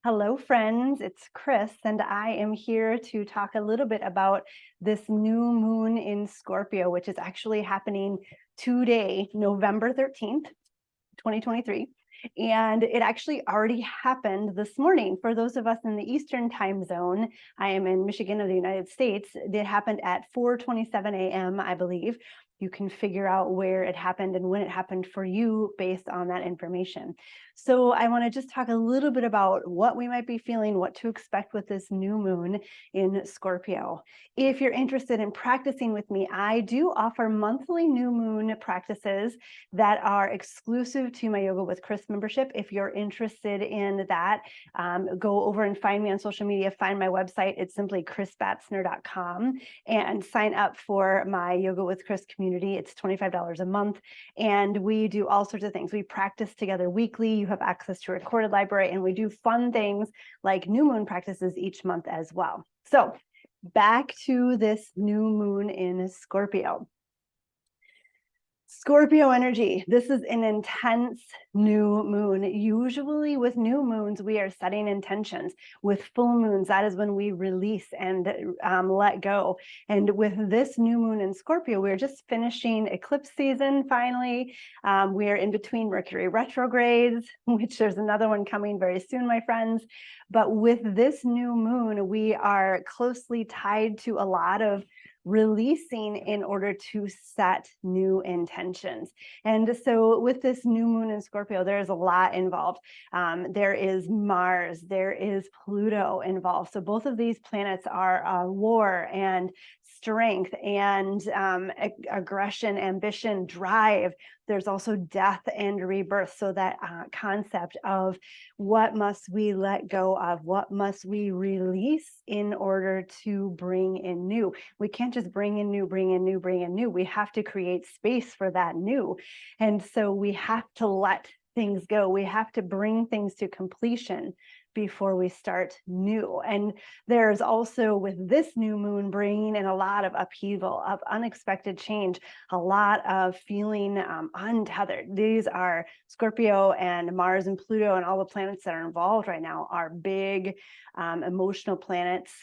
Hello, friends. It's Chris, and I am here to talk a little bit about this new moon in Scorpio, which is actually happening today, November 13th, 2023. And it actually already happened this morning. For those of us in the Eastern time zone, I am in Michigan of the United States. It happened at 4:27 a.m., I believe. You can figure out where it happened and when it happened for you based on that information. So I want to just talk a little bit about what we might be feeling, what to expect with this new moon in Scorpio. If you're interested in practicing with me, I do offer monthly new moon practices that are exclusive to my Yoga with Chris membership. If you're interested in that, go over and find me on social media, find my website. It's simply chrisbatzner.com and sign up for my Yoga with Chris community. It's $25 a month. And we do all sorts of things. We practice together weekly. You have access to a recorded library, and we do fun things like new moon practices each month as well. So back to this new moon in Scorpio. Scorpio energy. This is an intense new moon. Usually with new moons, we are setting intentions. With full moons, that is when we release and let go. And with this new moon in Scorpio, we're just finishing eclipse season finally. We are in between Mercury retrogrades, which there's another one coming very soon, my friends. But with this new moon, we are closely tied to a lot of releasing in order to set new intentions. And so with this new moon in Scorpio, there's a lot involved. There is Mars, there is Pluto involved. So both of these planets are war and strength and aggression, ambition, drive. There's also death and rebirth. So that concept of what must we let go of? What must we release in order to bring in new? We can't just bring in new, bring in new, bring in new. We have to create space for that new. And so we have to let things go. We have to bring things to completion before we start new. And there's also, with this new moon, bringing in a lot of upheaval, of unexpected change, a lot of feeling untethered. These are Scorpio and Mars and Pluto and all the planets that are involved right now are big emotional planets.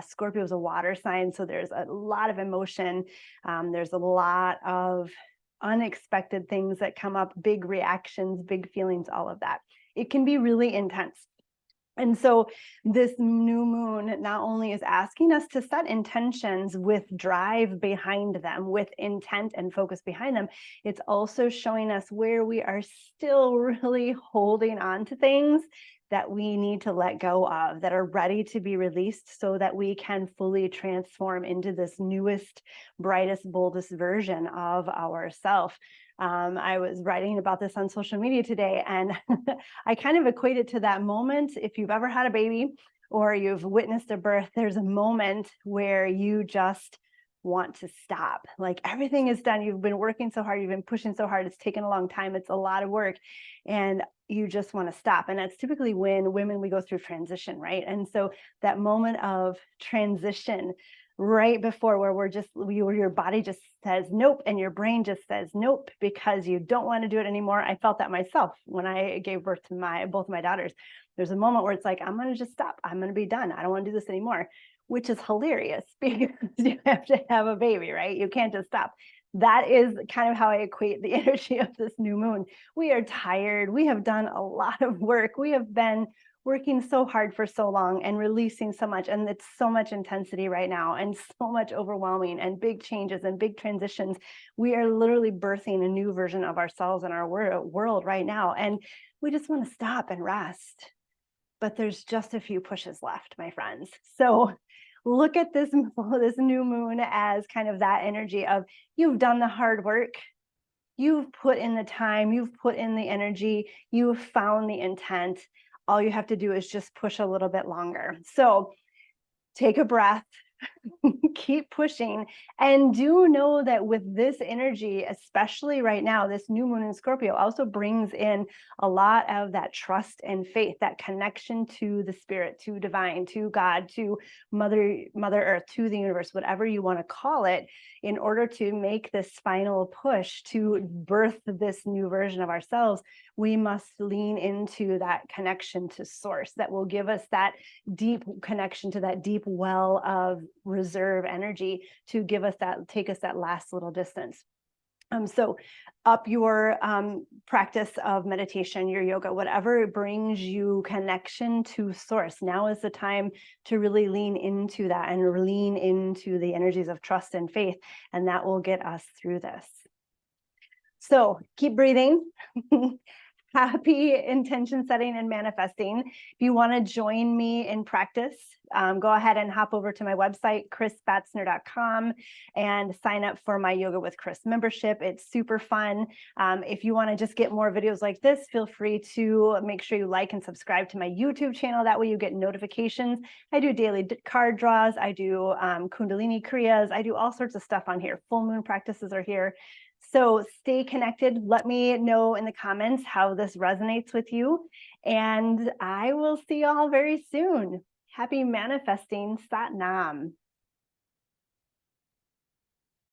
Scorpio is a water sign, so there's a lot of emotion. There's a lot of unexpected things that come up, big reactions, big feelings, all of that. It can be really intense. And so this new moon not only is asking us to set intentions with drive behind them, with intent and focus behind them, it's also showing us where we are still really holding on to things that we need to let go of, that are ready to be released so that we can fully transform into this newest, brightest, boldest version of ourselves. I was writing about this on social media today, and I kind of equate it to that moment. If you've ever had a baby or you've witnessed a birth, there's a moment where you just want to stop. Like everything is done. You've been working so hard. You've been pushing so hard. It's taken a long time. It's a lot of work. And you just want to stop. And that's typically when women, we go through transition, right? And so that moment of transition right before where your body just says nope and your brain just says nope because you don't want to do it anymore. I felt that myself when I gave birth to both my daughters. There's a moment where it's like, I'm going to just stop. I'm going to be done. I don't want to do this anymore, which is hilarious because you have to have a baby, right? You can't just stop. That is kind of how I equate the energy of this new moon. We are tired. We have done a lot of work. We have been working so hard for so long and releasing so much, and it's so much intensity right now and so much overwhelming and big changes and big transitions. We are literally birthing a new version of ourselves in our world right now, and we just want to stop and rest. But there's just a few pushes left, my friends. So look at this new moon as kind of that energy of you've done the hard work. You've put in the time, you've put in the energy, you've found the intent. All you have to do is just push a little bit longer. So take a breath, keep pushing, and do know that with this energy, especially right now, this new moon in Scorpio also brings in a lot of that trust and faith, that connection to the spirit, to divine, to God, to mother earth, to the universe, whatever you want to call it, in order to make this final push to birth this new version of ourselves. We must lean into that connection to source that will give us that deep connection to that deep well of reserve energy to give us that, take us that last little distance. So up your practice of meditation, your yoga, whatever brings you connection to source. Now is the time to really lean into that and lean into the energies of trust and faith, and that will get us through this. So keep breathing. Happy intention setting and manifesting. If you want to join me in practice, go ahead and hop over to my website, chrisbatzner.com, and sign up for my Yoga with Chris membership. It's super fun. If you want to just get more videos like this, feel free to make sure you like and subscribe to my YouTube channel. That way you get notifications. I do daily card draws. I do Kundalini Kriyas. I do all sorts of stuff on here. Full moon practices are here. So stay connected. Let me know in the comments how this resonates with you. And I will see y'all very soon. Happy manifesting. Sat Nam.